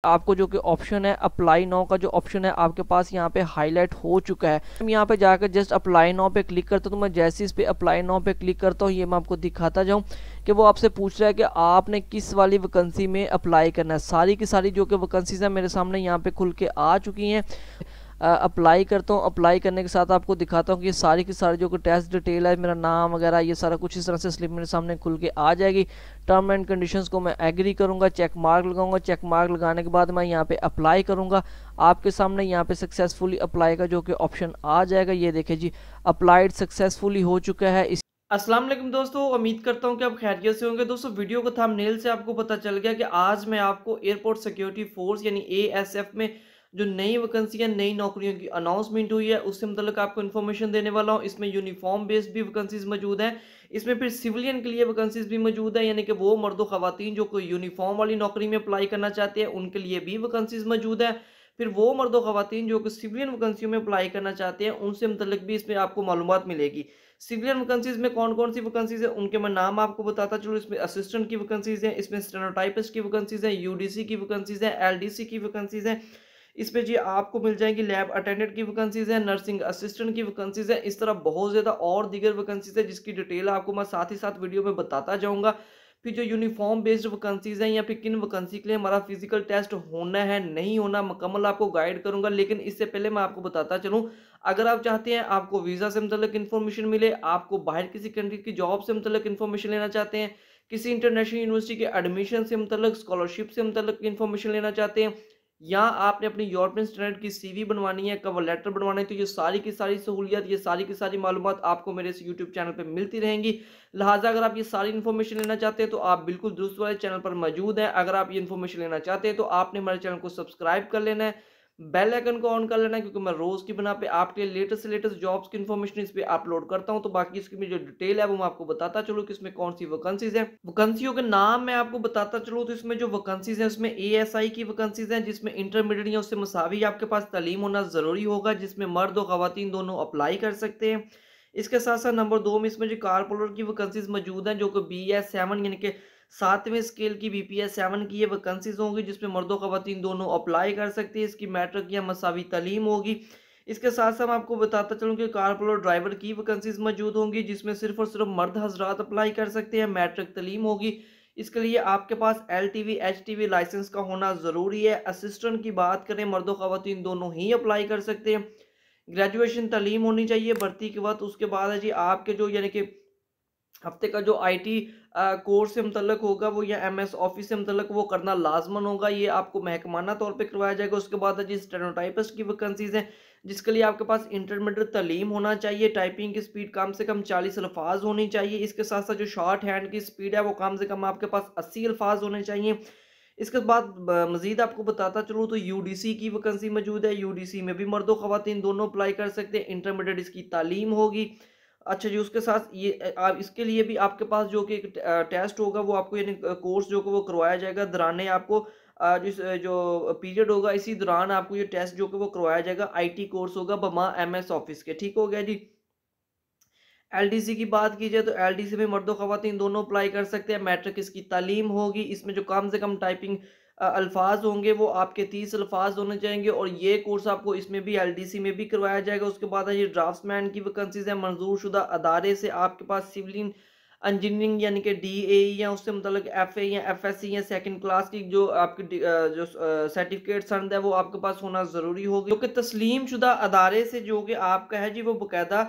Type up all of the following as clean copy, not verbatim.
आपको जो कि ऑप्शन है अप्लाई नाउ का जो ऑप्शन है आपके पास यहाँ पे हाईलाइट हो चुका है। हम यहाँ पे जाकर जस्ट अप्लाई नाउ पे क्लिक करता हूँ। तो मैं जैसे इस पे अप्लाई नाउ पे क्लिक करता हूँ, ये मैं आपको दिखाता जाऊँ कि वो आपसे पूछ रहा है कि आपने किस वाली वैकेंसी में अप्लाई करना है। सारी की सारी जो कि वैकेंसीज है मेरे सामने यहाँ पे खुल के आ चुकी हैं। अप्लाई करता हूँ। अप्लाई करने के साथ आपको दिखाता हूँ कि ये सारी की सारी जो कि टेस्ट डिटेल है, मेरा नाम वगैरह, ये सारा कुछ इस तरह से स्लिप मेरे सामने खुल के आ जाएगी। टर्म एंड कंडीशंस को मैं एग्री करूँगा, चेक मार्क लगाऊंगा। चेक मार्क लगाने के बाद मैं यहाँ पे अप्लाई करूँगा। आपके सामने यहाँ पे सक्सेसफुली अप्लाई का जो कि ऑप्शन आ जाएगा। ये देखे जी, अप्लाइड सक्सेसफुली हो चुका है। अस्सलाम वालेकुम दोस्तों, उम्मीद करता हूँ कि आप खैरियत से होंगे। दोस्तों वीडियो को थंबनेल से आपको पता चल गया कि आज मैं आपको एयरपोर्ट सिक्योरिटी फोर्स यानी एएसएफ में जो नई वैकेंसी है, नई नौकरियों की अनाउंसमेंट हुई है, उससे मतलब आपको इन्फॉर्मेशन देने वाला हूँ। इसमें यूनिफॉर्म बेस्ड भी वैकेंसीज मौजूद हैं, इसमें फिर सिविलियन के लिए वैकेंसीज भी मौजूद है, यानी कि वो मर्द खवातीन जो कोई यूनिफॉर्म वाली नौकरी में अप्लाई करना चाहते हैं उनके लिए भी वैकेंसीज मौजूद है। फिर वो मर्द खवातीन जो कि सिविलियन वैकेंसियों में अप्लाई करना चाहते हैं उनसे मतलब भी इसमें आपको मालूमात मिलेगी। सिविलियन वैकेंसीज में कौन कौन सी वैकेंसीज है उनके मैं नाम आपको बताता चलूँ। इसमें असिस्टेंट की वैकेंसीज है, इसमें स्टेनोटाइपिस्ट की वैकेंसीज है, यूडीसी की वैकेंसीज है, एलडीसी की वैकेंसीज है। इसमें जी आपको मिल जाएंगी लैब अटेंडेंट की वैकेंसीज है, नर्सिंग असिस्टेंट की वैकेंसीज है। इस तरह बहुत ज्यादा और दीगर वैकेंसीज है जिसकी डिटेल आपको मैं साथ ही साथ वीडियो में बताता जाऊंगा। फिर जो यूनिफॉर्म बेस्ड वैकेंसीज हैं या फिर किन वैकेंसी के लिए हमारा फिजिकल टेस्ट होना है नहीं होना, मुकम्मल आपको गाइड करूंगा। लेकिन इससे पहले मैं आपको बताता चलूँ, अगर आप चाहते हैं आपको वीज़ा से मतलब इन्फॉर्मेशन मिले, आपको बाहर किसी कंट्री की जॉब से मतलब इन्फॉर्मेशन लेना चाहते हैं, किसी इंटरनेशनल यूनिवर्सिटी के एडमिशन से मतलब स्कॉलरशिप से मतलब इन्फॉर्मेशन लेना चाहते हैं, या आपने अपनी यूरोपियन स्टैंडर्ड की सीवी बनवानी है, कवर लेटर बनवाना है, तो ये सारी की सारी सहूलियत, ये सारी की सारी मालूमात आपको मेरे इस यूट्यूब चैनल पे मिलती रहेंगी। लिहाजा अगर आप ये सारी इन्फॉर्मेशन लेना चाहते हैं तो आप बिल्कुल दुरुस्त वाले चैनल पर मौजूद हैं। अगर आप ये इन्फॉर्मेशन लेना चाहते हैं तो आपने हमारे चैनल को सब्सक्राइब कर लेना है, बेल आइकन को ऑन कर लेना है, क्योंकि मैं रोज की बना पे आपके लिए लेटेस्ट से लेटेस्ट जॉब्स की इन्फॉर्मेशन इस पे अपलोड करता हूं। तो बाकी इसकी जो डिटेल है वो मैं आपको बताता चलूँ कि इसमें कौन सी वैकेंसीज है। वैकेंसियों के नाम मैं आपको बताता चलूँ तो इसमें जो वैकेंसीज है उसमें एएसआई की वैकेंसीज है, जिसमें इंटरमीडिएट या उससे मुसावी आपके पास तालीम होना जरूरी होगा, जिसमें मर्द और खवातीन दोनों अप्लाई कर सकते हैं। इसके साथ साथ नंबर 2 में इसमें जो कारपोलर की वैकेंसीज मौजूद हैं, जो कि BS7 यानी कि 7वें स्केल की BPS7 की ये वैकेंसीज होंगी, जिसमें मर्दों खवातीन दोनों अप्लाई कर सकती है। इसकी मैट्रिक या मसावी तालीम होगी। इसके साथ साथ मैं आपको बताता चलूँ कि कारपोलर ड्राइवर की वैकेंसीज मौजूद होंगी, जिसमें सिर्फ और सिर्फ मर्द हजरात अप्लाई कर सकते हैं। मैट्रिक तालीम होगी। इसके लिए आपके पास LTV HTV लाइसेंस का होना ज़रूरी है। असिस्टेंट की बात करें, मर्दों खवातीन दोनों ही अप्लाई कर सकते हैं। ग्रेजुएशन तालीम होनी चाहिए भर्ती के वक्त। उसके बाद है जी आपके जो यानी कि हफ्ते का जो आईटी कोर्स से मुतल्लक होगा वो, या MS ऑफिस से मुतल्लक वो करना लाजमन होगा। ये आपको महकमाना तौर पे करवाया जाएगा। उसके बाद है जी स्टेनोटाइपिस्ट की वैकेंसीज हैं, जिसके लिए आपके पास इंटरमीडिएट तालीम होना चाहिए। टाइपिंग की स्पीड कम से कम 40 अल्फाज होनी चाहिए। इसके साथ साथ जो शॉर्ट हैंड की स्पीड है वो कम से कम आपके पास 80 अल्फाज होने चाहिए। इसके बाद मजीद आपको बताता चलूँ तो यूडीसी की वैकेंसी मौजूद है। यूडीसी में भी मर्दों खवातीन दोनों अप्लाई कर सकते हैं। इंटरमीडिएट इसकी तालीम होगी। अच्छा जी, उसके साथ ये आप इसके लिए भी आपके पास जो कि एक टेस्ट होगा वो आपको यानी कोर्स जो कि वो करवाया जाएगा दौरान आपको जो पीरियड होगा इसी दौरान आपको ये टेस्ट जो कि वो करवाया जाएगा। IT कोर्स होगा बमा MS ऑफिस के। ठीक हो गया जी। LDC की बात की जाए तो LDC में मर्दों खवातीन दोनों अप्लाई कर सकते हैं। मैट्रिक इसकी तालीम होगी। इसमें जो कम से कम टाइपिंग अल्फाज होंगे वो आपके 30 अल्फाज होने चाहिए, और ये कोर्स आपको इसमें भी LDC में भी करवाया जाएगा। उसके बाद ये ड्राफ्ट्समैन की वैकेंसीज है। मंजूर शुदा अदारे से आपके पास सिविल इंजीनियरिंग यानी कि DAE या उससे मतलब FA या FSC या सेकंड क्लास की जो आपकी जो सर्टिफिकेट संद है वो आपके पास होना ज़रूरी होगी। क्योंकि तस्लीम शुदा अदारे से जो कि आपका है जी वो बाकायदा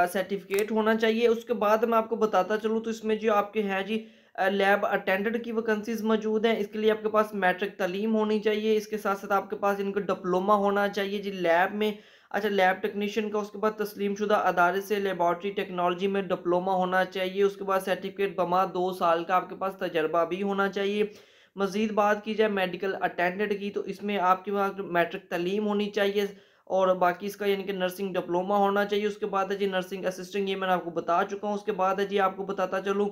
सर्टिफिकेट होना चाहिए। उसके बाद मैं आपको बताता चलूँ तो इसमें जो आपके हैं जी लैब अटेंडेंट की वैकेंसीज मौजूद हैं। इसके लिए आपके पास मैट्रिक तालीम होनी चाहिए। इसके साथ साथ आपके पास इनका डिप्लोमा होना चाहिए जी लैब में। अच्छा, लैब टेक्नीशियन का। उसके बाद तस्लीम शुदा अदारे से लेबॉर्ट्री टेक्नोलॉजी में डिप्लोमा होना चाहिए। उसके बाद सर्टिफिकेट बमा 2 साल का आपके पास तजर्बा भी होना चाहिए। मजीद बात की जाए मेडिकल अटेंडेंट की तो इसमें आपके पास मैट्रिक तालीम होनी चाहिए, और बाकी इसका यानी कि नर्सिंग डिप्लोमा होना चाहिए। उसके बाद है जी नर्सिंग असिस्टेंट, ये मैंने आपको बता चुका हूँ। उसके बाद है जी आपको बताता चलूँ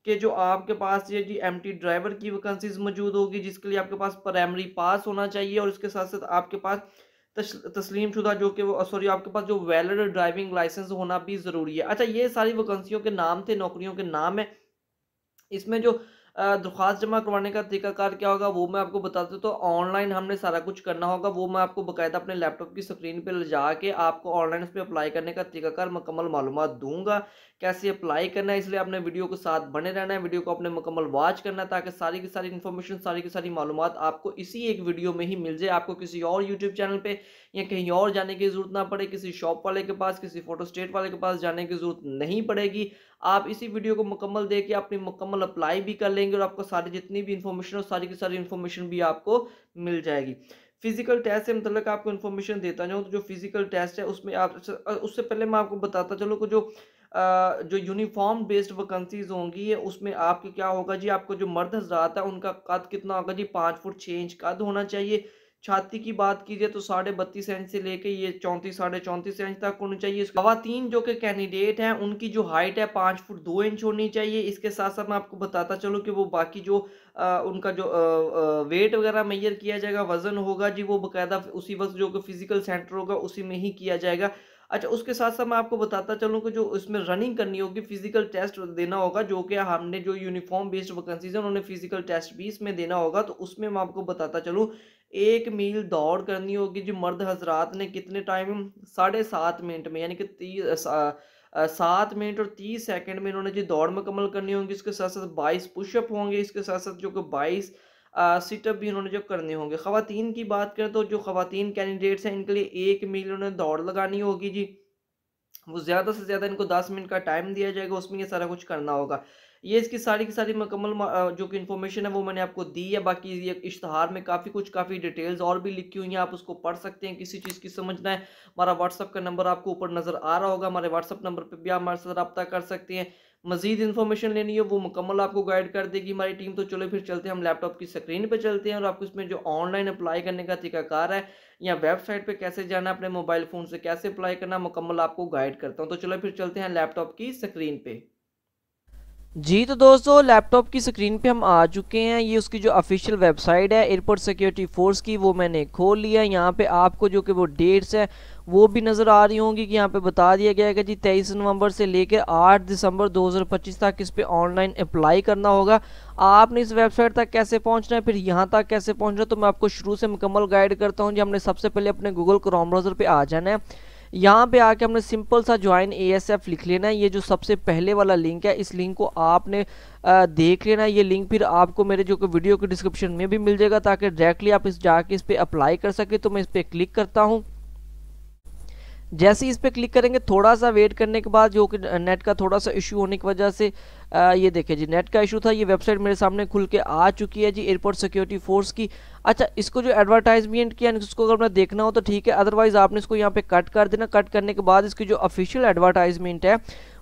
कि जो आपके पास ये जी MT ड्राइवर की वैकेंसीज मौजूद होगी, जिसके लिए आपके पास प्राइमरी पास होना चाहिए, और इसके साथ साथ आपके पास तस्लीम शुदा जो कि वो सॉरी आपके पास जो वैलिड ड्राइविंग लाइसेंस होना भी ज़रूरी है। अच्छा, ये सारी वैकेंसियों के नाम थे, नौकरियों के नाम है। इसमें जो दरख्वास्त जमा करवाने का तरीकाकार क्या होगा वो मैं आपको बता दूं। तो ऑनलाइन हमने सारा कुछ करना होगा, वो मैं आपको बाकायदा अपने लैपटॉप की स्क्रीन पे ले जाके आपको ऑनलाइन उस पर अप्लाई करने का तरीकाकार मुकम्मल मालूमात दूंगा, कैसे अप्लाई करना है। इसलिए आपने वीडियो के साथ बने रहना है, वीडियो को आपने मुकम्मल वॉच करना है ताकि सारी की सारी इन्फॉर्मेशन, सारी की सारी मालूमात आपको इसी एक वीडियो में ही मिल जाए। आपको किसी और यूट्यूब चैनल पे या कहीं और जाने की जरूरत ना पड़े, किसी शॉप वाले के पास, किसी फोटो स्टेट वाले के पास जाने की जरूरत नहीं पड़ेगी। आप इसी वीडियो को मुकम्मल देख के अपनी मुकम्मल अप्लाई भी कर लेंगे और आपको सारी जितनी भी इन्फॉर्मेशन हो सारी की सारी इन्फॉर्मेशन भी आपको मिल जाएगी। फिजिकल टेस्ट से मतलब आपको इन्फॉर्मेशन देता जाऊँ, तो जो फिजिकल टेस्ट है उसमें आप उससे पहले मैं आपको बताता चलो कि जो यूनिफॉर्म बेस्ड वैकेंसीज होंगी है उसमें आपके क्या होगा जी, आपको जो मर्द हजरात है उनका कद कितना होगा जी, 5 फुट 6 इंच कद होना चाहिए। छाती की बात कीजिए तो 32.5 इंच से लेके ये 34 34.5 इंच तक होनी चाहिए। खवातीन जो कि कैंडिडेट हैं उनकी जो हाइट है 5 फुट 2 इंच होनी चाहिए। इसके साथ साथ मैं आपको बताता चलूँ कि वो बाकी जो उनका जो वेट वगैरह मेजर किया जाएगा, वजन होगा जी, वो बाकायदा उसी वक्त जो कि फिजिकल सेंटर होगा उसी में ही किया जाएगा। अच्छा, उसके साथ साथ मैं आपको बताता चलूँ कि जो इसमें रनिंग करनी होगी, फिजिकल टेस्ट देना होगा, जो कि हमने जो यूनिफॉर्म बेस्ड वैकेंसीज है उन्होंने फिजिकल टेस्ट भी इसमें देना होगा। तो उसमें मैं आपको बताता चलूँ 1 मील दौड़ करनी होगी जो मर्द हजरात ने कितने टाइम, 7.5 मिनट में, यानी कि 7 मिनट और 30 सेकंड में इन्होंने जो दौड़ मुकम्मल करनी होगी। इसके साथ साथ 22 पुशअप होंगे, इसके साथ साथ जो कि 22 सिटअप भी इन्होंने जो करने होंगे। खवातीन की बात करें तो जो खवातीन कैंडिडेट्स हैं इनके लिए 1 मील उन्होंने दौड़ लगानी होगी जी। वो ज़्यादा से ज़्यादा इनको 10 मिनट का टाइम दिया जाएगा, उसमें ये सारा कुछ करना होगा। ये इसकी सारी की सारी मुकम्मल जो कि इन्फॉर्मेशन है वो मैंने आपको दी है। बाकी ये इश्तहार में काफ़ी डिटेल्स और भी लिखी हुई हैं, आप उसको पढ़ सकते हैं। किसी चीज़ की समझना है, हमारा व्हाट्सअप का नंबर आपको ऊपर नज़र आ रहा होगा, हमारे व्हाट्सअप नंबर पर भी आप हमारे साथ रब्ता कर सकते हैं। मजीद इन्फॉर्मेशन लेनी है वो मुकम्मल आपको गाइड कर देगी हमारी टीम। तो चलो फिर चलते हैं, हम लैपटॉप की स्क्रीन पे चलते हैं और आपको इसमें जो ऑनलाइन अप्लाई करने का तरीकाकार है या वेबसाइट पे कैसे जाना, अपने मोबाइल फ़ोन से कैसे अप्लाई करना, मुकम्मल आपको गाइड करता हूँ। तो चलो फिर चलते हैं लैपटॉप की स्क्रीन पे। जी तो दोस्तों, लैपटॉप की स्क्रीन पे हम आ चुके हैं। ये उसकी जो ऑफिशियल वेबसाइट है एयरपोर्ट सिक्योरिटी फोर्स की, वो मैंने खोल लिया। यहाँ पे आपको जो कि वो डेट्स है वो भी नज़र आ रही होंगी कि यहाँ पे बता दिया गया है कि जी 23 नवंबर से लेकर 8 दिसंबर 2025 तक इस पे ऑनलाइन अप्लाई करना होगा। आपने इस वेबसाइट तक कैसे पहुँचना है, फिर यहाँ तक कैसे पहुँचना है, तो मैं आपको शुरू से मुकम्मल गाइड करता हूँ। जी हमने सबसे पहले अपने गूगल क्रोम ब्राउज़र पर आ जाना है। यहाँ पे आके हमने सिंपल सा ज्वाइन ASF लिख लेना है। ये जो सबसे पहले वाला लिंक है, इस लिंक को आपने देख लेना है। ये लिंक फिर आपको मेरे जो वीडियो के डिस्क्रिप्शन में भी मिल जाएगा ताकि डायरेक्टली आप जाके इस पर अप्लाई कर सके। तो मैं इस पर क्लिक करता हूँ। जैसे ही इस पर क्लिक करेंगे, थोड़ा सा वेट करने के बाद जो कि नेट का थोड़ा सा इशू होने की वजह से ये देखिए जी नेट का इशू था। ये वेबसाइट मेरे सामने खुल के आ चुकी है जी, एयरपोर्ट सिक्योरिटी फोर्स की। अच्छा, इसको जो एडवर्टाइजमेंट किया इसको अगर मैं देखना हो तो ठीक है, अदरवाइज आपने इसको यहाँ पे कट कर देना। कट करने के बाद इसकी जो ऑफिशियल एडवर्टाइजमेंट है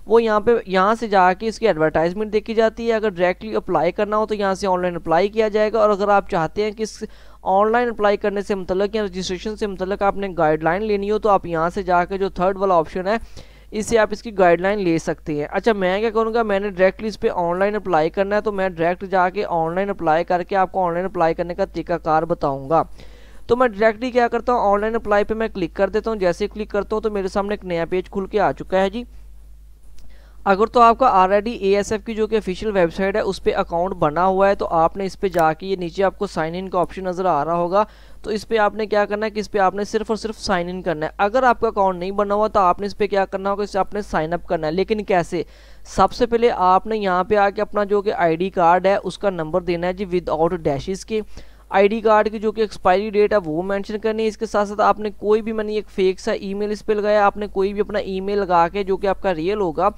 वो यहाँ से जाके इसकी एडवर्टाइजमेंट देखी जाती है। अगर डायरेक्टली अप्लाई करना हो तो यहाँ से ऑनलाइन अप्लाई किया जाएगा। और अगर आप चाहते हैं कि इस ऑनलाइन अप्लाई करने से मतलब या रजिस्ट्रेशन से मतलब आपने गाइडलाइन लेनी हो, तो आप यहाँ से जाकर जो थर्ड वाला ऑप्शन है इससे आप इसकी गाइडलाइन ले सकते हैं। अच्छा, मैं क्या करूँगा, मैंने डायरेक्टली इस पर ऑनलाइन अप्लाई करना है, तो मैं डायरेक्ट जाके ऑनलाइन अप्लाई करके आपको ऑनलाइन अप्लाई करने का तरीकाकार बताऊँगा। तो मैं डायरेक्टली क्या करता हूँ, ऑनलाइन अप्लाई पे मैं क्लिक कर देता हूँ। जैसे क्लिक करता हूँ तो मेरे सामने एक नया पेज खुल के आ चुका है जी। अगर तो आपका ऑलरेडी ASF की जो कि ऑफिशियल वेबसाइट है उस पर अकाउंट बना हुआ है, तो आपने इस पर जाके ये नीचे आपको साइन इन का ऑप्शन नज़र आ रहा होगा। तो इस पर आपने क्या करना है कि इस पर आपने सिर्फ और सिर्फ साइन इन करना है। अगर आपका अकाउंट नहीं बना हुआ तो आपने इस पर क्या करना होगा, इससे आपने साइन अप करना है। लेकिन कैसे, सबसे पहले आपने यहाँ पे आके अपना जो कि ID कार्ड है उसका नंबर देना है जी, विदाउट डैशेस के। ID कार्ड की जो कि एक्सपायरी डेट है वो मेंशन करनी है। इसके साथ साथ आपने कोई भी एक फेक सा ईमेल इस पर लगाया, आपने कोई भी अपना ईमेल लगा के जो कि आपका रियल होगा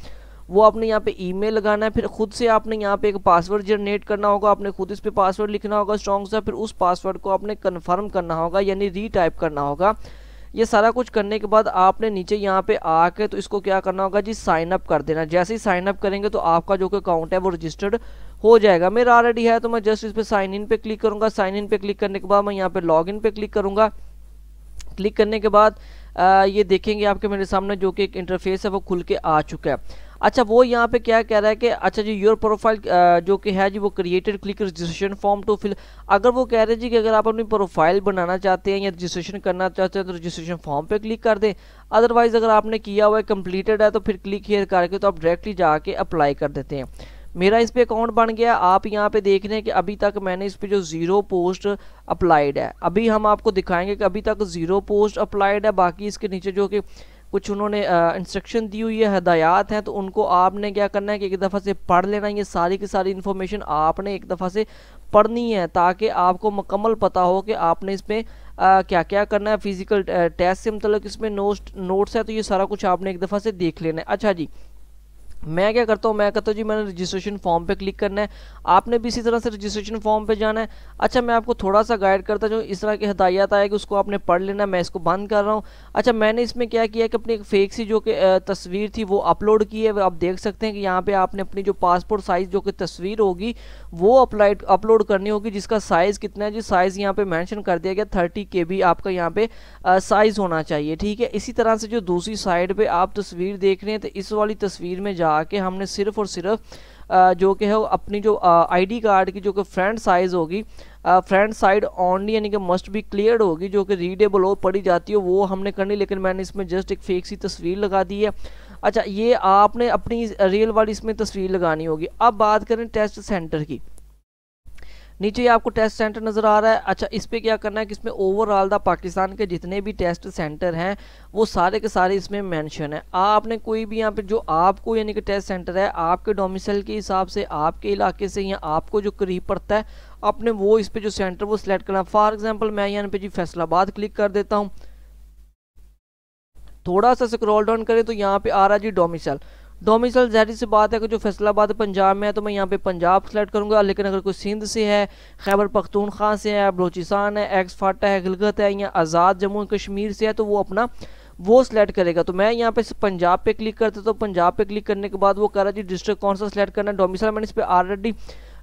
वो आपने यहाँ पे ईमेल लगाना है। फिर खुद से आपने यहाँ पे एक पासवर्ड जनरेट करना होगा, आपने खुद इस पे पासवर्ड लिखना होगा स्ट्रॉन्ग सा। फिर उस पासवर्ड को आपने कन्फर्म करना होगा, यानी रीटाइप करना होगा। ये सारा कुछ करने के बाद आपने नीचे यहाँ पे आके तो इसको क्या करना होगा जी, साइन अप कर देना। जैसे ही साइन अप करेंगे तो आपका जो कि अकाउंट है वो रजिस्टर्ड हो जाएगा। मेरा ऑलरेडी है तो मैं जस्ट इस पर साइन इन पे क्लिक करूँगा। साइन इन पे क्लिक करने के बाद मैं यहाँ पे लॉग इन पे क्लिक करूँगा। क्लिक करने के बाद ये देखेंगे आपके मेरे सामने जो कि एक इंटरफेस है वो खुल के आ चुका है। अच्छा, वो यहाँ पे क्या कह रहा है कि अच्छा जी योर प्रोफाइल जो कि है जी वो created, click registration form to fill. अगर वो कह रहे हैं जी कि अगर आप अपनी प्रोफाइल बनाना चाहते हैं या रजिस्ट्रेशन करना चाहते हैं तो रजिस्ट्रेशन फॉर्म पे क्लिक कर दें। अदरवाइज अगर आपने किया हुआ है, कंप्लीटेड है, तो फिर क्लिक हियर करके तो आप डायरेक्टली जाके अप्लाई कर देते हैं। मेरा इस पे अकाउंट बन गया। आप यहाँ पे देख रहे हैं कि अभी तक मैंने इस पे जो 0 पोस्ट अप्लाइड है। अभी हम आपको दिखाएंगे कि अभी तक 0 पोस्ट अप्लाइड है। बाकी इसके नीचे जो कि कुछ उन्होंने इंस्ट्रक्शन दी हुई है, हदायत हैं, तो उनको आपने क्या करना है कि एक दफ़ा से पढ़ लेना। ये सारी की सारी इन्फॉर्मेशन आपने एक दफ़ा से पढ़नी है ताकि आपको मुकम्मल पता हो कि आपने इसमें क्या क्या करना है। फिजिकल टेस्ट से मतलब इसमें नोट्स है, तो ये सारा कुछ आपने एक दफ़ा से देख लेना है। अच्छा जी, मैं क्या करता हूँ, मैं कहता हूँ जी मैंने रजिस्ट्रेशन फॉर्म पे क्लिक करना है। आपने भी इसी तरह से रजिस्ट्रेशन फॉर्म पे जाना है। अच्छा, मैं आपको थोड़ा सा गाइड करता हूँ, इस तरह की हदायत आएगी उसको आपने पढ़ लेना है। मैं इसको बंद कर रहा हूँ। अच्छा, मैंने इसमें क्या किया कि अपनी एक फेक सी जो कि तस्वीर थी वो अपलोड की है। आप देख सकते हैं कि यहाँ पे आपने अपनी जो पासपोर्ट साइज़ जो कि तस्वीर होगी वो अपलोड करनी होगी, जिसका साइज़ कितना है जी, साइज़ यहाँ पे मेंशन कर दिया गया 30 KB आपका यहाँ पे साइज़ होना चाहिए। ठीक है, इसी तरह से जो दूसरी साइड पे आप तस्वीर देख रहे हैं, तो इस वाली तस्वीर में जाके हमने सिर्फ और सिर्फ जो कि है अपनी जो ID कार्ड की जो कि फ्रंट साइज़ होगी, फ्रंट साइड ओनली यानी कि मस्ट बी क्लियर होगी, जो कि रीडेबल हो, पढ़ी जाती हो, वो हमने करनी। लेकिन मैंने इसमें जस्ट एक फेक सी तस्वीर लगा दी है। अच्छा, ये आपने अपनी रियल वाली इसमें तस्वीर लगानी होगी। अब बात करें टेस्ट सेंटर की, नीचे आपको टेस्ट सेंटर नज़र आ रहा है। अच्छा, इस पर क्या करना है कि इसमें ओवरऑल द पाकिस्तान के जितने भी टेस्ट सेंटर हैं वो सारे के सारे इसमें मेंशन है। आपने कोई भी यहाँ पे जो आपको यानी कि टेस्ट सेंटर है आपके डोमिसाइल के हिसाब से, आपके इलाके से या आपको जो करीब पड़ता है, आपने वो इस पे जो सेंटर वो सिलेक्ट करना। फॉर एग्जाम्पल मैं यहाँ पे जी फैसलाबाद क्लिक कर देता हूँ। थोड़ा सा स्क्रॉल डाउन करें तो यहाँ पे आ रहा है जी डोमिसाइल जाहिर सी बात है कि जो फैसलाबाद पंजाब में है तो मैं यहाँ पे पंजाब सेलेक्ट करूँगा। लेकिन अगर कोई सिंध से है, खैबर पख्तूनख्वा से है, बलोचिस्तान है, एक्स फाटा है, गिलगित है या आज़ाद जम्मू कश्मीर से है, तो वो अपना वो सिलेक्ट करेगा। तो मैं यहाँ पे पंजाब पे क्लिक करता हूँ। तो पंजाब पे क्लिक करने के बाद वो कह रहा है जी डिस्ट्रिक्ट कौन सा सिलेक्ट करना है। डोमिसाइल मैंने इस पर ऑलरेडी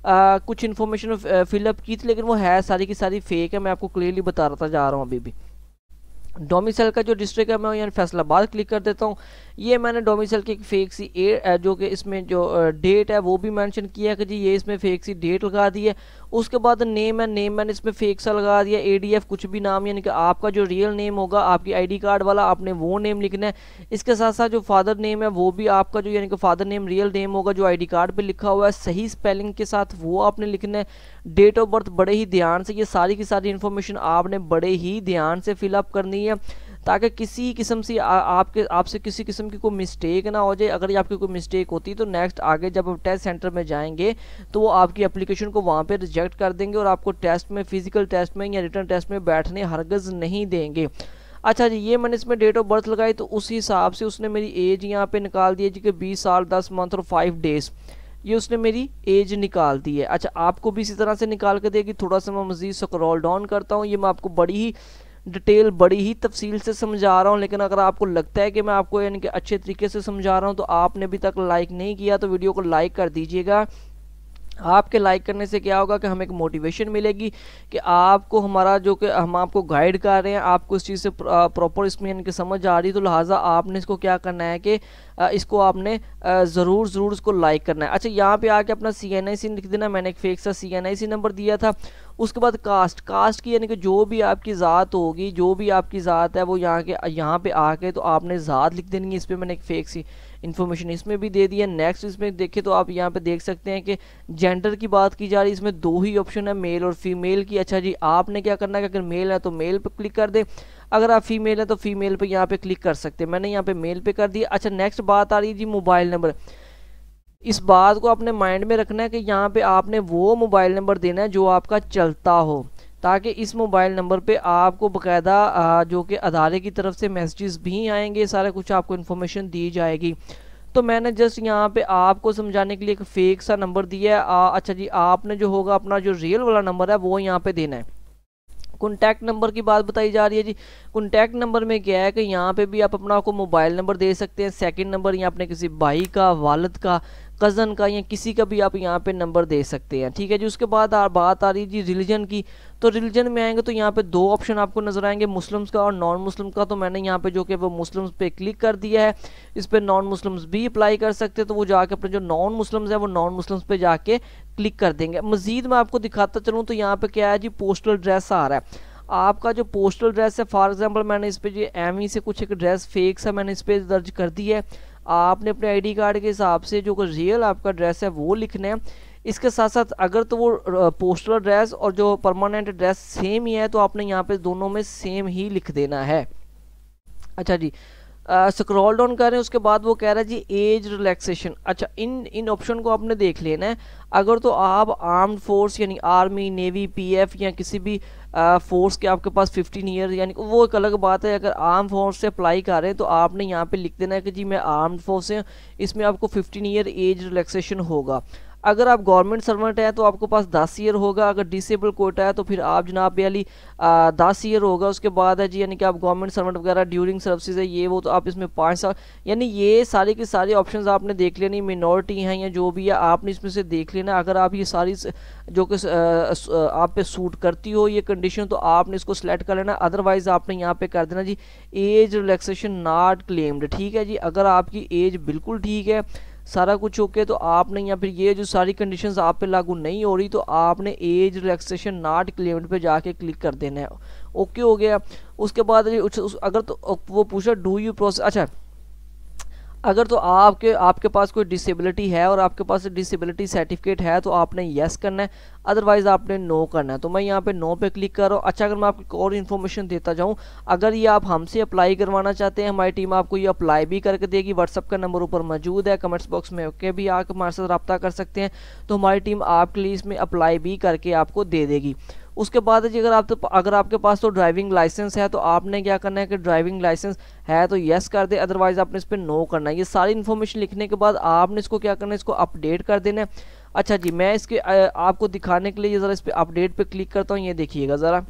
कुछ इन्फॉर्मेशन फिलअप की थी, लेकिन वो है सारी की सारी फेक है। मैं आपको क्लियरली बता रहा जा रहा हूँ अभी भी। डोमिसाइल का जो डिस्ट्रिक्ट है मैं यहाँ फैसलाबाद क्लिक कर देता हूँ। ये मैंने डोमिसाइल की एक फेक सी जो कि इसमें जो डेट है वो भी मेंशन किया कि जी ये इसमें फेक सी डेट लगा दी है। उसके बाद नेम है, नेम मैंने इसमें फेक सा लगा दिया, ADF कुछ भी नाम, यानी कि आपका जो रियल नेम होगा आपकी ID कार्ड वाला आपने वो नेम लिखना है। इसके साथ साथ जो फादर नेम है वो भी आपका जो यानी कि फादर नेम रियल नेम होगा जो ID कार्ड पर लिखा हुआ है सही स्पेलिंग के साथ वो आपने लिखना है। डेट ऑफ बर्थ बड़े ही ध्यान से, ये सारी की सारी इन्फॉर्मेशन आपने बड़े ही ध्यान से फिलअप करनी है ताकि किसी किस्म से आपसे किसी किस्म की कोई मिस्टेक ना हो जाए। अगर आपकी कोई मिस्टेक होती तो नेक्स्ट आगे जब आप टेस्ट सेंटर में जाएंगे तो वो आपकी एप्लीकेशन को वहाँ पे रिजेक्ट कर देंगे और आपको टेस्ट में, फिजिकल टेस्ट में या रिटर्न टेस्ट में बैठने हरगज़ नहीं देंगे। अच्छा जी, ये मैंने इसमें डेट ऑफ बर्थ लगाई तो उस हिसाब से उसने मेरी एज यहाँ पे निकाल दी है जी कि 20 साल 10 मंथ और 5 डेज़, ये उसने मेरी एज निकाल दी है। अच्छा, आपको भी इसी तरह से निकाल के देगी। थोड़ा सा मैं मज़ीद स्क्रॉल डाउन करता हूँ। ये मैं आपको बड़ी ही डिटेल, बड़ी ही तफसील से समझा रहा हूँ, लेकिन अगर आपको लगता है कि मैं आपको यानी कि अच्छे तरीके से समझा रहा हूँ तो आपने अभी तक लाइक नहीं किया तो वीडियो को लाइक कर दीजिएगा। आपके लाइक करने से क्या होगा कि हमें एक मोटिवेशन मिलेगी कि आपको हमारा जो कि हम आपको गाइड कर रहे हैं, आपको इस चीज़ से प्रॉपर इसमें यानी कि समझ आ रही, तो लिहाजा आपने इसको क्या करना है कि इसको आपने ज़रूर इसको लाइक करना है। अच्छा, यहाँ पे आके अपना CNIC लिख देना। मैंने एक फेक सा CNIC नंबर दिया था। उसके बाद कास्ट की यानी कि जो भी आपकी ज़ात होगी, जो भी आपकी ज़ात है वो यहाँ पे आके तो आपने ज़ात लिख देनी है। इस पर मैंने एक फेक सी इन्फॉर्मेशन इसमें भी दे दी है। नेक्स्ट इसमें देखें तो आप यहाँ पे देख सकते हैं कि जेंडर की बात की जा रही है। इसमें 2 ही ऑप्शन है, मेल और फीमेल की। अच्छा जी, आपने क्या करना है कि अगर मेल है तो मेल पे क्लिक कर दे, अगर आप फीमेल है तो फीमेल पे यहाँ पे क्लिक कर सकते हैं। मैंने यहाँ पे मेल पे कर दिया। अच्छा, नेक्स्ट बात आ रही है जी मोबाइल नंबर। इस बात को अपने माइंड में रखना है कि यहाँ पे आपने वो मोबाइल नंबर देना है जो आपका चलता हो, ताकि इस मोबाइल नंबर पे आपको बाकायदा जो कि अदारे की तरफ से मैसेजेस भी आएंगे, सारा कुछ आपको इन्फॉर्मेशन दी जाएगी। तो मैंने जस्ट यहाँ पे आपको समझाने के लिए एक फेक सा नंबर दिया है। अच्छा जी, आपने जो होगा अपना जो रियल वाला नंबर है वो यहाँ पे देना है। कॉन्टैक्ट नंबर की बात बताई जा रही है जी। कॉन्टैक्ट नंबर में क्या है कि यहाँ पे भी आप अपना को मोबाइल नंबर दे सकते हैं, सेकंड नंबर या अपने किसी भाई का, वालिद का, कज़न का या किसी का भी आप यहाँ पे नंबर दे सकते हैं। ठीक है जी। उसके बाद बात आ रही है जी रिलीजन की। तो रिलीजन में आएंगे तो यहाँ पे 2 ऑप्शन आपको नजर आएंगे, मुस्लिम्स का और नॉन मुस्लिम का। तो मैंने यहाँ पे जो कि वो मुस्लिम्स पे क्लिक कर दिया है। इस पर नॉन मुस्लिम्स भी अप्लाई कर सकते हैं, तो वो जाके अपने जो नॉन मुस्लिम्स है वो नॉन मुस्लिम्स पे जाके क्लिक कर देंगे। मजीद मैं आपको दिखाता चलूँ तो यहाँ पे क्या है जी, पोस्टल एड्रेस आ रहा है। आपका जो पोस्टल एड्रेस है, फॉर एग्जांपल मैंने इस पे जो ME से कुछ एक एड्रेस फेक सा मैंने इस पे दर्ज कर दी है। आपने अपने आईडी कार्ड के हिसाब से जो रियल आपका एड्रेस है वो लिखना है। इसके साथ साथ अगर तो वो पोस्टल एड्रेस और जो परमानेंट एड्रेस सेम ही है तो आपने यहाँ पे दोनों में सेम ही लिख देना है। अच्छा जी, स्क्रॉल डाउन कर रहे हैं, उसके बाद वो कह रहा है जी एज रिलैक्सेशन। अच्छा, इन ऑप्शन को आपने देख लेना है। अगर तो आप आर्म्ड फोर्स यानी आर्मी, नेवी, पीएफ या किसी भी फोर्स के आपके पास 15 ईयर यानी वो एक अलग बात है। अगर आर्म फोर्स से अप्लाई कर रहे हैं तो आपने यहाँ पे लिख देना है कि जी मैं आर्म्ड फोर्स से, इसमें आपको 15 ईयर एज रिलैक्सेशन होगा। अगर आप गवर्नमेंट सर्वेंट हैं तो आपके पास 10 ईयर होगा। अगर डिसेबल कोटा है तो फिर आप जनाब वाली 10 ईयर होगा। उसके बाद है जी यानी कि आप गवर्नमेंट सर्वेंट वगैरह ड्यूरिंग सर्विसेज है ये वो, तो आप इसमें 5 साल, यानी ये सारी की सारी ऑप्शंस आपने देख लेनी। मिनॉरिटी हैं या जो भी है आपने इसमें से देख लेना। अगर आप ये सारी जो कि आप पे सूट करती हो ये कंडीशन तो आपने इसको सेलेक्ट कर लेना। अदरवाइज आपने यहाँ पे कर देना जी एज रिलैक्सेशन नॉट क्लेम्ड। ठीक है जी, अगर आपकी एज बिल्कुल ठीक है, सारा कुछ ओके, तो आपने या फिर ये जो सारी कंडीशंस आप पे लागू नहीं हो रही तो आपने एज रिलैक्सेशन नॉट क्लेम्ड पे जाके क्लिक कर देना है। ओके हो गया। उसके बाद अगर तो वो पूछा डू यू प्रोसेस, अच्छा अगर तो आपके पास कोई डिसेबिलिटी है और आपके पास डिसेबिलिटी सर्टिफिकेट है तो आपने यस करना है, अदरवाइज आपने नो करना है। तो मैं यहाँ पे नो पे क्लिक कर रहा हूँ। अच्छा, अगर मैं आपको और इन्फॉर्मेशन देता जाऊँ, अगर ये आप हमसे अप्लाई करवाना चाहते हैं, हमारी टीम आपको ये अप्लाई भी करके देगी। व्हाट्सअप का नंबर ऊपर मौजूद है, कमेंट्स बॉक्स में ओके भी आकर हमारे साथ रब्ता कर सकते हैं। तो हमारी टीम आपके लिए इसमें अप्लाई भी करके आपको दे देगी। उसके बाद जी अगर आपके पास तो ड्राइविंग लाइसेंस है तो आपने क्या करना है कि ड्राइविंग लाइसेंस है तो यस कर दे, अदरवाइज आपने इस पर नो करना है। ये सारी इन्फॉर्मेशन लिखने के बाद आपने इसको क्या करना है, इसको अपडेट कर देना है। अच्छा जी, मैं इसके आपको दिखाने के लिए ज़रा इस पर अपडेट पे क्लिक करता हूँ। ये देखिएगा ज़रा,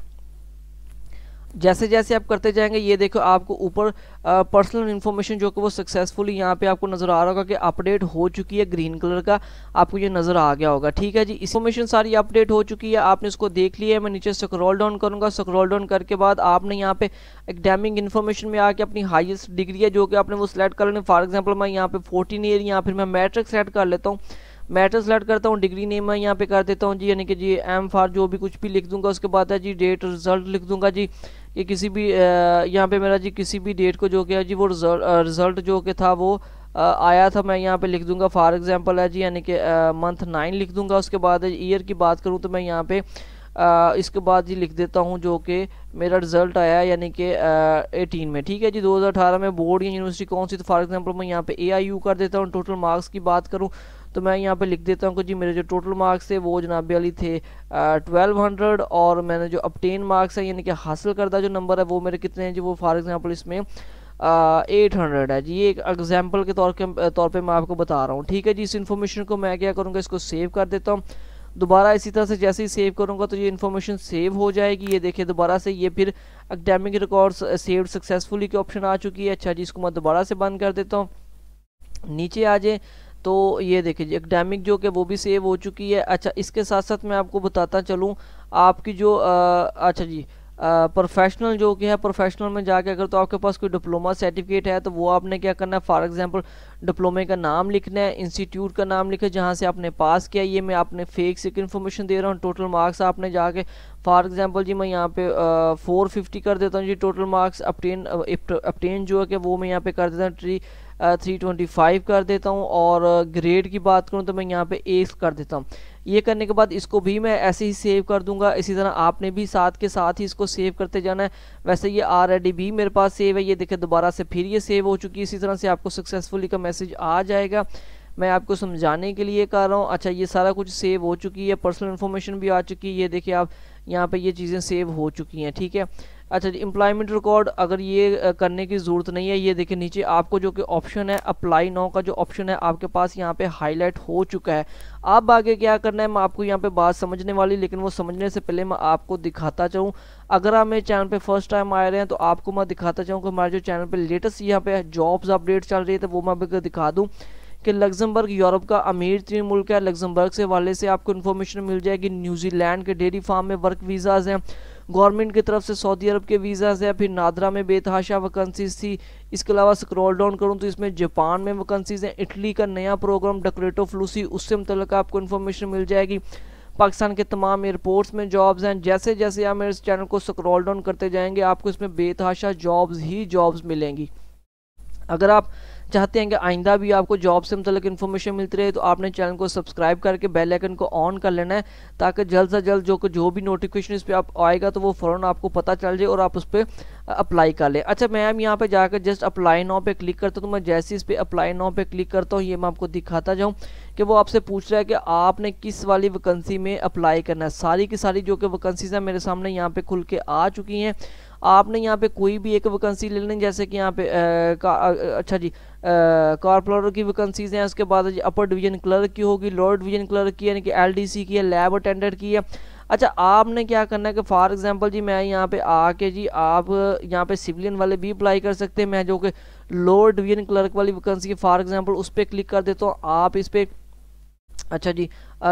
जैसे जैसे आप करते जाएंगे ये देखो आपको ऊपर पर्सनल इन्फॉर्मेशन जो कि वो सक्सेसफुली यहाँ पे आपको नज़र आ रहा होगा कि अपडेट हो चुकी है, ग्रीन कलर का आपको ये नज़र आ गया होगा। ठीक है जी, इन्फॉर्मेशन सारी अपडेट हो चुकी है, आपने इसको देख लिया है। मैं नीचे स्क्रॉल डाउन करूँगा, स्क्रॉल डाउन करके बाद आपने यहाँ पे एकेडमिक इन्फॉर्मेशन में आके अपनी हाईएस्ट डिग्री है जो कि आपने वो सिलेक्ट कर लेनी। फॉर एग्जाम्पल मैं यहाँ पे 14 ईयर या फिर मैं मैट्रिक सेलेक्ट कर लेता हूँ, मैटर सेलेक्ट करता हूँ। डिग्री नेम मैं यहाँ पे कर देता हूँ जी यानी कि जी एम फॉर जो भी कुछ भी लिख दूंगा। उसके बाद है जी डेट रिजल्ट लिख दूंगा जी कि किसी भी यहाँ पे मेरा जी किसी भी डेट को जो कि है जी वो रिजल्ट जो कि था वो आया था, मैं यहाँ पे लिख दूंगा। फॉर एग्जांपल है जी यानी कि मंथ 9 लिख दूंगा। उसके बाद ईयर की बात करूँ तो मैं यहाँ पे इसके बाद जी लिख देता हूँ जो कि मेरा रिजल्ट आया यानी कि 18 में। ठीक है जी, 2018 में बोर्ड या यूनिवर्सिटी कौन सी, तो फॉर एग्जांपल मैं यहाँ पे AIU कर देता हूँ। टोटल मार्क्स की बात करूँ तो मैं यहाँ पे लिख देता हूँ कि जी मेरे जो टोटल मार्क्स थे वो जनाब वाली थे 1200 और मैंने जो अपटेन मार्क्स है यानी कि हासिल करदा जो नंबर है वो मेरे कितने हैं जी, वो फॉर एग्जांपल इसमें 800 है जी। ये एक एग्जांपल के तौर पे मैं आपको बता रहा हूँ। ठीक है जी, इस इन्फॉर्मेशन को मैं क्या करूँगा, इसको सेव कर देता हूँ। दोबारा इसी तरह से जैसे ही सेव करूँगा तो ये इन्फॉर्मेशन सेव हो जाएगी। ये देखिए दोबारा से ये फिर एकेडमिक रिकॉर्ड्स सेव्ड सक्सेसफुली की ऑप्शन आ चुकी है। अच्छा जी, इसको मैं दोबारा से बंद कर देता हूँ। नीचे आ जाए तो ये देखिए जी एकेडमिक जो कि वो भी सेव हो चुकी है। अच्छा, इसके साथ साथ मैं आपको बताता चलूँ आपकी जो अच्छा जी प्रोफेशनल जो कि है, प्रोफेशनल में जाके अगर तो आपके पास कोई डिप्लोमा सर्टिफिकेट है तो वो आपने क्या करना है, फॉर एग्जांपल डिप्लोमे का नाम लिखना है, इंस्टीट्यूट का नाम लिखे जहाँ से आपने पास किया। ये मैं आपने फेक से इन्फॉर्मेशन दे रहा हूँ। टोटल मार्क्स आपने जाके फॉर एग्जांपल जी मैं यहाँ पे 450 कर देता हूँ जी। टोटल मार्क्स अपटेन जो है कि वो मैं यहाँ पे कर देता हूँ 325 कर देता हूँ। और ग्रेड की बात करूँ तो मैं यहाँ पे A कर देता हूँ। ये करने के बाद इसको भी मैं ऐसे ही सेव कर दूंगा। इसी तरह आपने भी साथ के साथ ही इसको सेव करते जाना है। वैसे ये ऑलरेडी भी मेरे पास सेव है, ये देखिए दोबारा से फिर ये सेव हो चुकी है। इसी तरह से आपको सक्सेसफुली का मैसेज आ जाएगा। मैं आपको समझाने के लिए कर रहा हूँ। अच्छा, ये सारा कुछ सेव हो चुकी है, पर्सनल इन्फॉर्मेशन भी आ चुकी है। ये देखिए आप यहाँ पे ये चीज़ें सेव हो चुकी हैं। ठीक है। अच्छा जी, एम्प्लॉयमेंट रिकॉर्ड अगर ये करने की ज़रूरत नहीं है। ये देखिए नीचे आपको जो कि ऑप्शन है अप्लाई नाउ का जो ऑप्शन है आपके पास यहाँ पे हाईलाइट हो चुका है। अब आगे क्या करना है, मैं आपको यहाँ पे बात समझने वाली, लेकिन वो समझने से पहले मैं आपको दिखाता चाहूँ। अगर आप मेरे चैनल पे फर्स्ट टाइम आए रहे हैं तो आपको मैं दिखाता चाहूँ कि हमारे जो चैनल पे लेटेस्ट यहाँ पे जॉब्स अपडेट चल रही है तो वो मैं आपको दिखा दूँ कि लग्जमबर्ग यूरोप का अमीर तरीन मुल्क है। लग्जमबर्ग से वाले से आपको इन्फॉर्मेशन मिल जाएगी। न्यूजीलैंड के डेयरी फार्म में वर्क वीज़ाज हैं गवर्नमेंट की तरफ से। सऊदी अरब के वीज़ाज है। फिर नादरा में बेतहाशा वैकेंसीज थी। इसके अलावा स्क्रॉल डाउन करूँ तो इसमें जापान में वैकेंसीज हैं। इटली का नया प्रोग्राम डेकोरेटो फ्लूसी उससे मुतल्लिक़ आपको इन्फॉर्मेशन मिल जाएगी। पाकिस्तान के तमाम एयरपोर्ट्स में जॉब्स हैं। जैसे जैसे आप मेरे इस चैनल को स्क्रॉल डाउन करते जाएंगे आपको इसमें बेतहाशा जॉब्स ही जॉब्स मिलेंगी। अगर आप चाहते हैं कि आइंदा भी आपको जॉब से मतलब इन्फॉर्मेशन मिलती रहे, तो आपने चैनल को सब्सक्राइब करके बेल आइकन को ऑन कर लेना है, ताकि जल्द से जल्द जो भी नोटिफिकेशन इस पर आप आएगा तो वो फ़ौरन आपको पता चल जाए और आप उस पर अप्लाई कर लें। अच्छा, मैं यहाँ पे जाकर जस्ट अप्लाई नाउ पे क्लिक करता हूँ। तो मैं जैसे इस पर अप्लाई नाउ पे क्लिक करता हूँ, ये मैं आपको दिखाता जाऊँ कि वो आपसे पूछ रहा है कि आपने किस वाली वैकेंसी में अप्लाई करना है। सारी की सारी जो कि वैकेंसीज हैं मेरे सामने यहाँ पे खुल के आ चुकी हैं। आपने यहाँ पे कोई भी एक वैकेंसी ले लेनी, जैसे कि यहाँ पे अच्छा जी, कारपोरेटर की वैकेंसीज हैं। उसके बाद अपर डिवीजन क्लर्क की होगी, लोअर डिवीजन क्लर्क की, यानी कि एलडीसी की है, लैब अटेंडेंट की है। अच्छा, आपने क्या करना है कि फॉर एग्जांपल जी मैं यहाँ पे आके जी, आप यहाँ पे सिविलियन वाले भी अप्लाई कर सकते हैं। मैं जो कि लोअर डिवीजन क्लर्क वाली वैकेंसी है फॉर एग्जांपल उस पर क्लिक कर देता हूँ। आप इस पर अच्छा जी,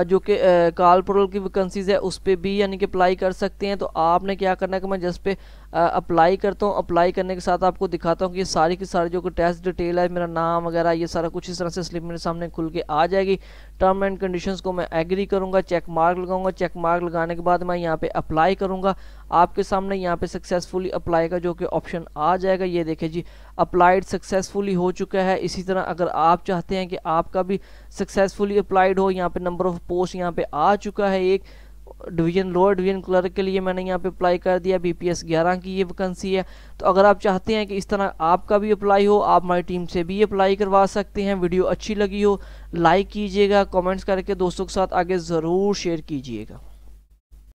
जो कि कारपोरेटर की वैकेंसीज है उस पर भी यानी कि अप्लाई कर सकते हैं। तो आपने क्या करना है कि मैं जस्ट पे अप्लाई करता हूँ। अप्लाई करने के साथ आपको दिखाता हूँ कि ये सारी की सारी जो कि टेस्ट डिटेल है, मेरा नाम वगैरह, ये सारा कुछ इस तरह से स्लिप मेरे सामने खुल के आ जाएगी। टर्म एंड कंडीशंस को मैं एग्री करूँगा, चेक मार्क लगाऊंगा। चेक मार्क लगाने के बाद मैं यहाँ पे अप्लाई करूँगा। आपके सामने यहाँ पे सक्सेसफुली अप्लाई का जो कि ऑप्शन आ जाएगा। ये देखिए जी, अप्लाइड सक्सेसफुली हो चुका है। इसी तरह अगर आप चाहते हैं कि आपका भी सक्सेसफुली अप्लाइड हो, यहाँ पे नंबर ऑफ पोस्ट यहाँ पे आ चुका है। एक डिवीजन लोअर डिवीजन क्लर्क के लिए मैंने यहाँ पे अप्लाई कर दिया, बीपीएस 11 की ये वैकेंसी है। तो अगर आप चाहते हैं कि इस तरह आपका भी अप्लाई हो, आप हमारी टीम से भी अप्लाई करवा सकते हैं। वीडियो अच्छी लगी हो लाइक कीजिएगा, कमेंट्स करके दोस्तों के साथ आगे ज़रूर शेयर कीजिएगा।